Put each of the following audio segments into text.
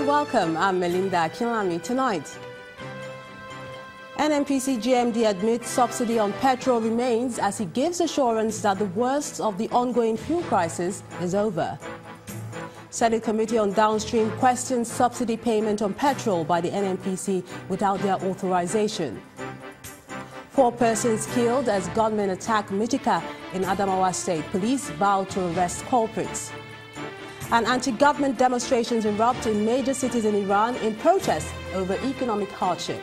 and welcome. I'm Melinda Akinlami. Tonight, NNPC GMD admits subsidy on petrol remains as he gives assurance that the worst of the ongoing fuel crisis is over. Senate Committee on Downstream questions subsidy payment on petrol by the NNPC without their authorization. 4 persons killed as gunmen attack Mitika in Adamawa State. Police vow to arrest culprits. And anti-government demonstrations erupt in major cities in Iran in protest over economic hardship.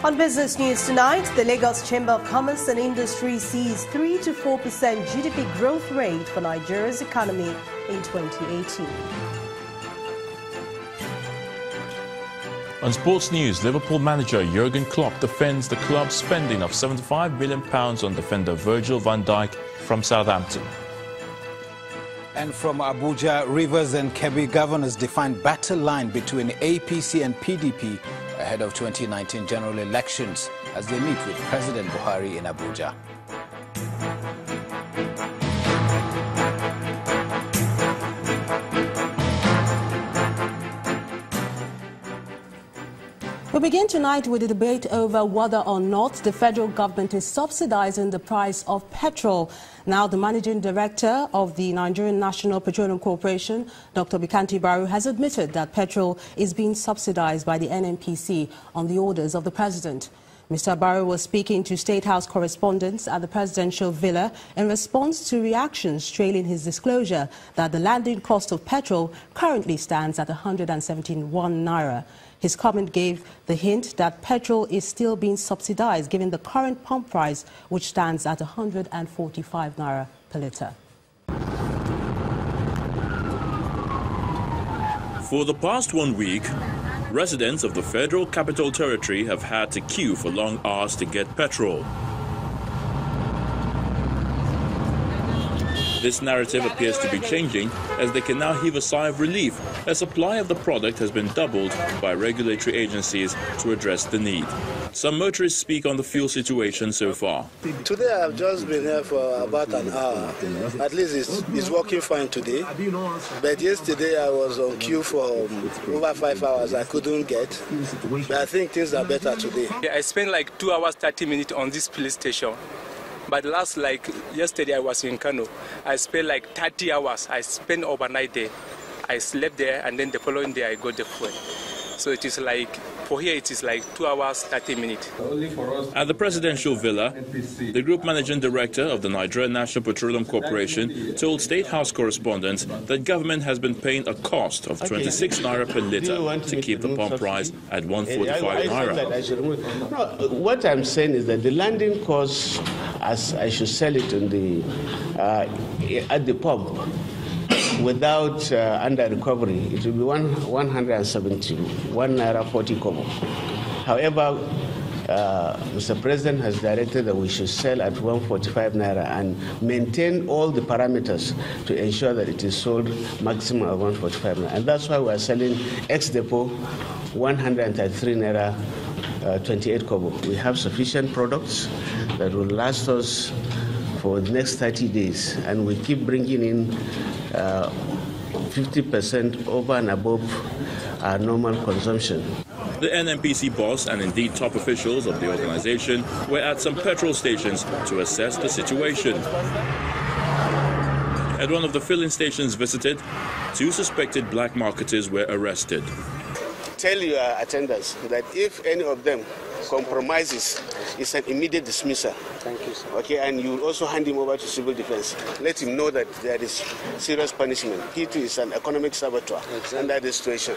On business news tonight, the Lagos Chamber of Commerce and Industry sees 3 to 4% GDP growth rate for Nigeria's economy in 2018. On sports news, Liverpool manager Jurgen Klopp defends the club's spending of £75 million on defender Virgil van Dijk from Southampton. And from Abuja, Rivers and Kebbi governors define battle line between APC and PDP ahead of 2019 general elections as they meet with President Buhari in Abuja. We begin tonight with a debate over whether or not the federal government is subsidizing the price of petrol. Now, the managing director of the Nigerian National Petroleum Corporation, Dr. Pt.1, has admitted that petrol is being subsidized by the NNPC on the orders of the president. Mr. Barrow was speaking to State House correspondents at the presidential villa in response to reactions trailing his disclosure that the landing cost of petrol currently stands at 171 naira. His comment gave the hint that petrol is still being subsidized given the current pump price, which stands at 145 naira per litre. For the past 1 week, residents of the Federal Capital Territory have had to queue for long hours to get petrol. This narrative appears to be changing as they can now heave a sigh of relief as supply of the product has been doubled by regulatory agencies to address the need. Some motorists speak on the fuel situation so far. Today I've just been here for about an hour. At least it's working fine today. But yesterday I was on queue for over 5 hours. I couldn't get. But I think things are better today. I spent like 2 hours 30 minutes on this police station. But yesterday I was in Kano. I spent like 30 hours. I spent overnight there. I slept there and then the following day I got the fuel. So it is like, for here it is like 2 hours 30 minutes. At the presidential villa, the group managing director of the Nigerian National Petroleum Corporation told State House correspondents that government has been paying a cost of 26 naira per litre to keep the pump price at 145 naira. No, what I'm saying is that the landing cost, as I should sell it in the at the pump, without under recovery, it will be 171 naira 40 kobo. However, Mr. President has directed that we should sell at 145 naira and maintain all the parameters to ensure that it is sold maximum of 145 naira. And that's why we are selling ex-depot 133 naira 28 kobo. We have sufficient products that will last us for the next 30 days, and we keep bringing in 50% over and above our normal consumption. The NNPC boss and indeed top officials of the organization were at some petrol stations to assess the situation. At one of the filling stations visited, 2 suspected black marketers were arrested. Tell your attendants that if any of them compromises, it's an immediate dismissal. Thank you, sir. Okay, and you also hand him over to civil defense. Let him know that there is serious punishment. He too is an economic saboteur under this situation.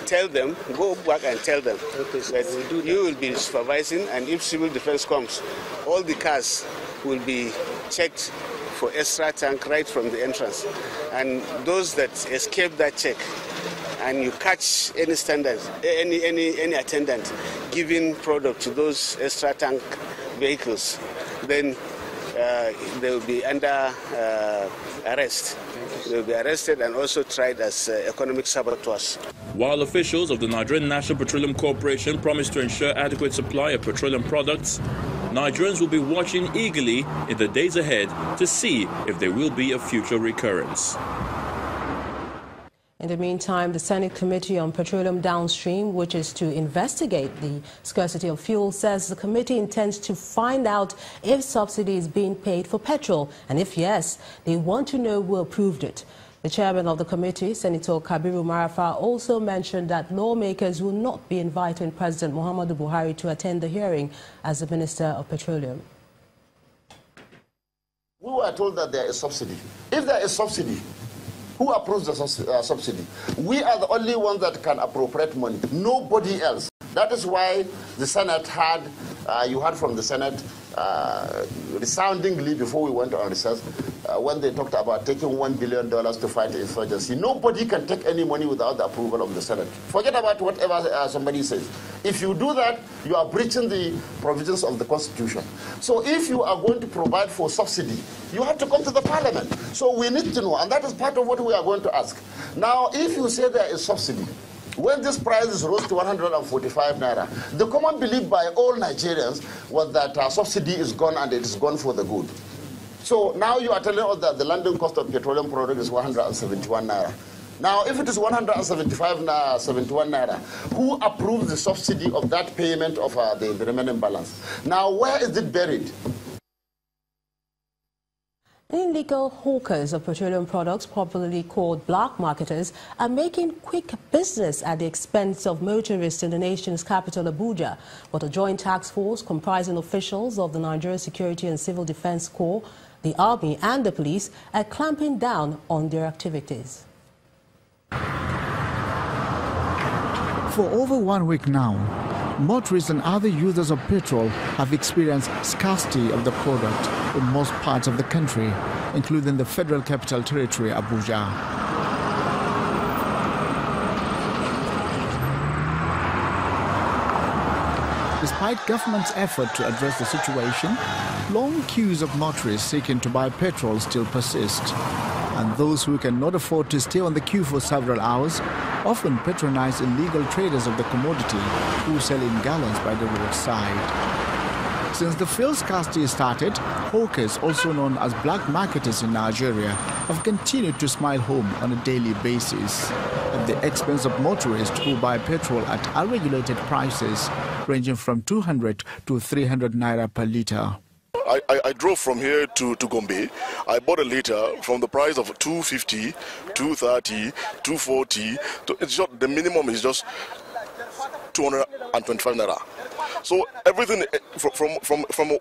Tell them, go back and tell them that you will be supervising, and if civil defense comes, all the cars will be checked for extra tank right from the entrance. And those that escape that check, and you catch any attendant giving product to those extra tank vehicles, then they will be under arrest. They will be arrested and also tried as economic saboteurs. While officials of the Nigerian National Petroleum Corporation promised to ensure adequate supply of petroleum products, Nigerians will be watching eagerly in the days ahead to see if there will be a future recurrence. In the meantime, the Senate Committee on Petroleum Downstream, which is to investigate the scarcity of fuel, says the committee intends to find out if subsidy is being paid for petrol, and if yes, they want to know who approved it. The chairman of the committee, Senator Kabiru Marafa, also mentioned that lawmakers will not be inviting President Muhammadu Buhari to attend the hearing as the Minister of Petroleum. We were told that there is subsidy. If there is subsidy, who approves the subsidy? We are the only ones that can appropriate money. Nobody else. That is why the Senate had, you heard from the Senate resoundingly before we went on recess, when they talked about taking $1 billion to fight insurgency. Nobody can take any money without the approval of the Senate. Forget about whatever somebody says. If you do that, you are breaching the provisions of the Constitution. So if you are going to provide for subsidy, you have to come to the Parliament. So we need to know, and that is part of what we are going to ask. Now, if you say there is subsidy, when this price rose to 145 naira, the common belief by all Nigerians was that subsidy is gone and it is gone for the good. So now you are telling us that the landing cost of petroleum product is 171 naira. Now, if it is 171 naira, who approves the subsidy of that payment of the remaining balance? Now, where is it buried? Illegal hawkers of petroleum products, popularly called black marketers, are making quick business at the expense of motorists in the nation's capital, Abuja. But a joint task force comprising officials of the Nigeria Security and Civil Defense Corps, the Army and the police are clamping down on their activities. For over 1 week now, motorists and other users of petrol have experienced scarcity of the product in most parts of the country, including the Federal Capital Territory, Abuja. Despite government's effort to address the situation, long queues of motorists seeking to buy petrol still persist. And those who cannot afford to stay on the queue for several hours often patronize illegal traders of the commodity who sell in gallons by the roadside. Since the fuel scarcity started, hawkers, also known as black marketers in Nigeria, have continued to smile home on a daily basis at the expense of motorists who buy petrol at unregulated prices ranging from 200 to 300 naira per litre. I drove from here to Gombe. I bought a liter from the price of 250, 230, 240. It's just, the minimum is just 225 naira. So everything from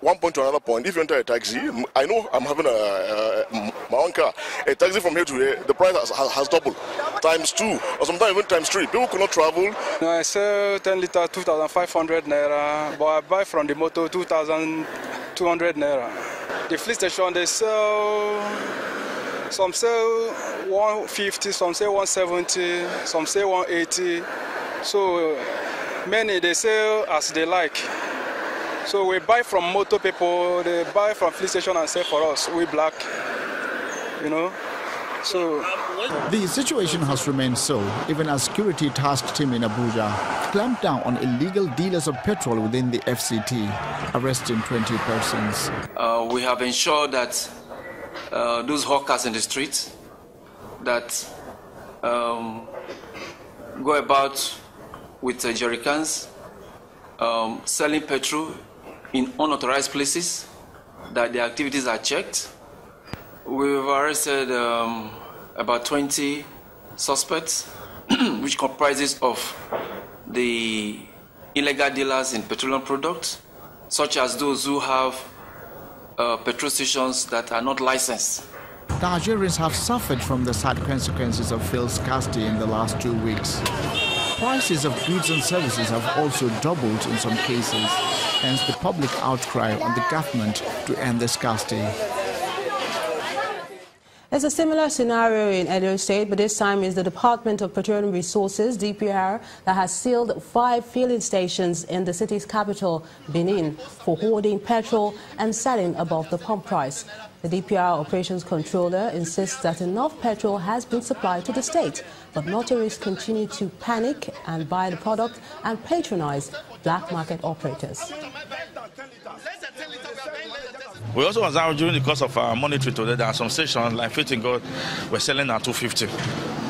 one point to another point, if you enter a taxi, I know I'm having my own car. A taxi from here to here, the price has doubled, ×2, or sometimes even ×3. People could not travel. No, I sell 10 litre, 2,500 naira, but I buy from the motor 2,200 naira. The fleet station, they sell, some sell 150, some say 170, some say 180. So many, they sell as they like. So we buy from motor people, they buy from fleet station and sell for us. We black, you know. So the situation has remained so, even as security task team in Abuja clamped down on illegal dealers of petrol within the FCT, arresting 20 persons. We have ensured that those hawkers in the streets that go about with jerry cans, selling petrol in unauthorized places, that their activities are checked. We've arrested about 20 suspects, which comprises of the illegal dealers in petroleum products, such as those who have petrol stations that are not licensed. Nigerians have suffered from the sad consequences of fuel scarcity in the last 2 weeks. Prices of goods and services have also doubled in some cases, hence the public outcry on the government to end the scarcity. There's a similar scenario in Edo State, but this time is the Department of Petroleum Resources, DPR, that has sealed 5 filling stations in the city's capital, Benin, for hoarding petrol and selling above the pump price. The DPR operations controller insists that enough petrol has been supplied to the state, but motorists continue to panic and buy the product and patronize black market operators. We also observed during the course of our monitoring today, there are some stations like Faith in God were selling at 250.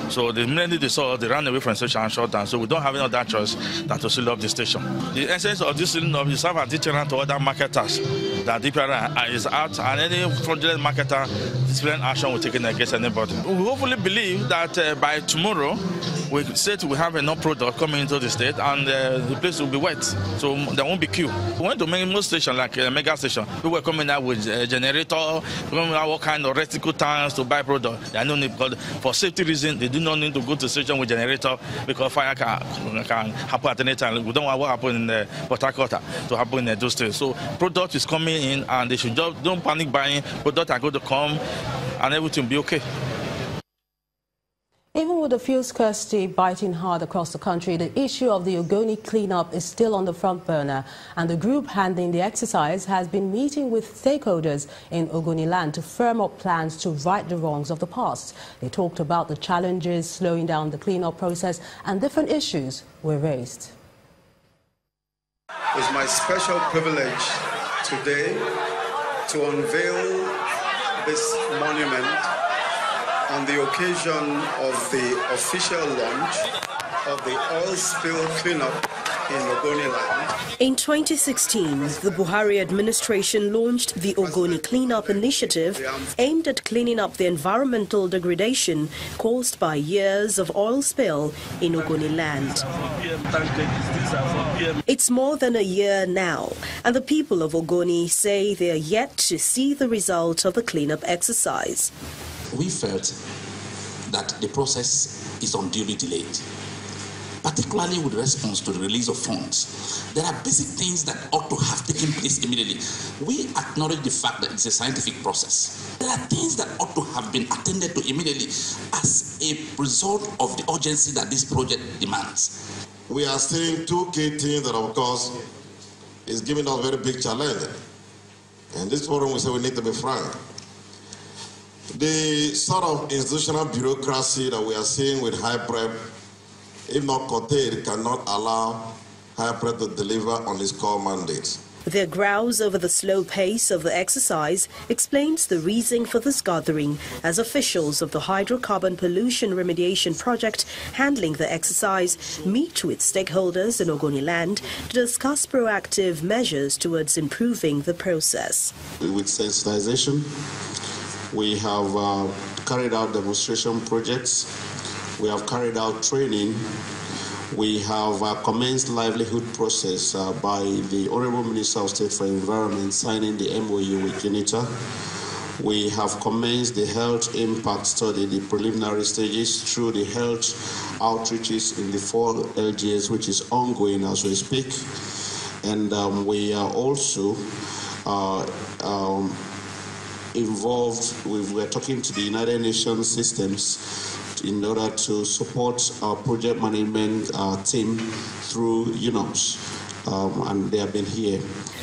So the minute they saw, they ran away from the station and shut down. So we don't have any other choice than to seal up the station. The essence of this sealing up is serve as deterrent to other marketers that DPR is out, and any fraudulent marketer, disciplinary action will be taken against anybody. We hopefully believe that by tomorrow, we have enough product coming into the state, and the place will be wet, so there won't be queue. We went to most stations, like a mega station. We were coming out with a generator, coming out all kind of reticule tanks to buy product. They don't need, because for safety reasons, they do not need to go to the station with generator, because fire can happen at any time. We don't want what happened in Port Harcourt to happen in those states. So product is coming in, and they should just don't panic buying. Product are going to come, and everything will be okay. Even with the fuel scarcity biting hard across the country, the issue of the Ogoni cleanup is still on the front burner, and the group handling the exercise has been meeting with stakeholders in Ogoni land to firm up plans to right the wrongs of the past. They talked about the challenges slowing down the cleanup process, and different issues were raised. It's my special privilege today to unveil this monument on the occasion of the official launch of the oil spill cleanup in Ogoni land. In 2016, the Buhari administration launched the Ogoni Cleanup Initiative, aimed at cleaning up the environmental degradation caused by years of oil spill in Ogoni land. It's more than a year now, and the people of Ogoni say they are yet to see the result of the cleanup exercise. We felt that the process is unduly delayed, particularly with response to the release of funds. There are basic things that ought to have taken place immediately. We acknowledge the fact that it's a scientific process. There are things that ought to have been attended to immediately as a result of the urgency that this project demands. We are seeing two key things that, of course, is giving us a very big challenge. And this forum, we say we need to be frank. The sort of institutional bureaucracy that we are seeing with HYPREP, if not curtailed, cannot allow HYPREP to deliver on its core mandate. Their grouse over the slow pace of the exercise explains the reason for this gathering, as officials of the hydrocarbon pollution remediation project handling the exercise meet with stakeholders in Ogoni land to discuss proactive measures towards improving the process. With sensitization, we have carried out demonstration projects, we have carried out training, we have commenced livelihood process by the Honorable Minister of State for Environment signing the MOU with UNITA. We have commenced the health impact study, the preliminary stages, through the health outreaches in the 4 LGS, which is ongoing as we speak. And we are also involved we're talking to the United Nations systems in order to support our project management team through UNOPS, and they have been here.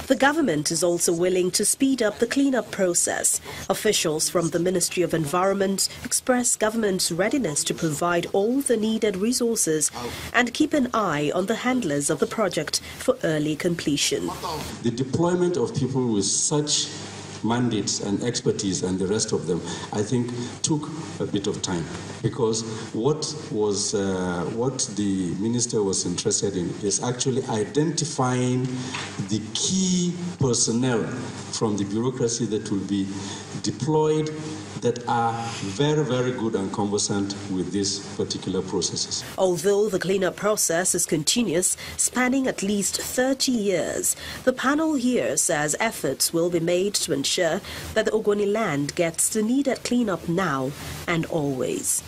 The government is also willing to speed up the cleanup process. Officials from the Ministry of Environment express government's readiness to provide all the needed resources and keep an eye on the handlers of the project for early completion. The deployment of people with such mandates and expertise and the rest of them, I think, took a bit of time, because what the minister was interested in is actually identifying the key personnel from the bureaucracy that will be deployed that are very, very good and conversant with these particular processes. Although the cleanup process is continuous, spanning at least 30 years, the panel here says efforts will be made to ensure that the Ogoni land gets the needed cleanup now and always.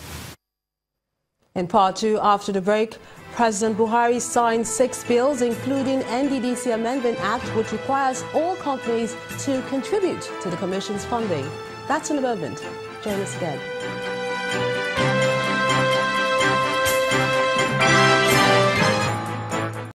In part 2, after the break, President Buhari signed 6 bills, including NDDC Amendment Act, which requires all companies to contribute to the Commission's funding. That's in a moment. Join us again.